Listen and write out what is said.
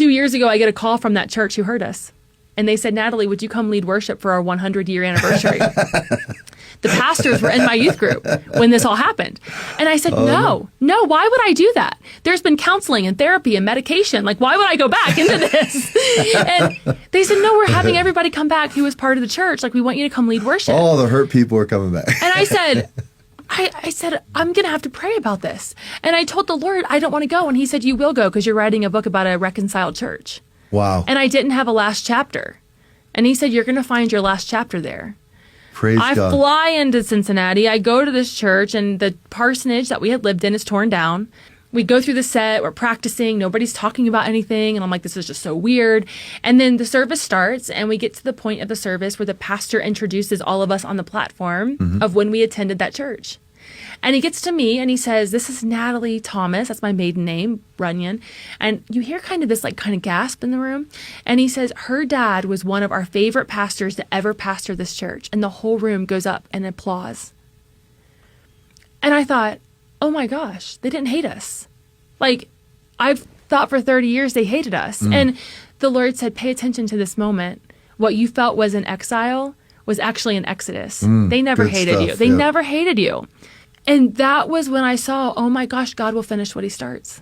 2 years ago, I get a call from that church who heard us. And they said, Natalie, would you come lead worship for our 100-year anniversary? The pastors were in my youth group when this all happened. And I said, no, why would I do that? There's been counseling and therapy and medication. Like, why would I go back into this? And they said, no, we're having everybody come back who was part of the church. Like, we want you to come lead worship. All the hurt people are coming back. And I said, I'm going to have to pray about this. And I told the Lord, I don't want to go. And he said, you will go because you're writing a book about a reconciled church. Wow. And I didn't have a last chapter. And he said, you're going to find your last chapter there. Praise God. I fly into Cincinnati. I go to this church, and the parsonage that we had lived in is torn down. We go through the set. We're practicing. Nobody's talking about anything. And I'm like, this is just so weird. And then the service starts, and we get to the point of the service where the pastor introduces all of us on the platform of when we attended that church. And he gets to me and he says, this is Natalie Thomas. That's my maiden name, Runyon. And you hear kind of this kind of gasp in the room. And he says, her dad was one of our favorite pastors to ever pastor this church. And the whole room goes up in applause. And I thought, oh my gosh, they didn't hate us. Like, I've thought for 30 years they hated us. And the Lord said, pay attention to this moment. What you felt was an exile was actually an exodus. They never hated you. They never hated you. And that was when I saw, oh my gosh, God will finish what he starts.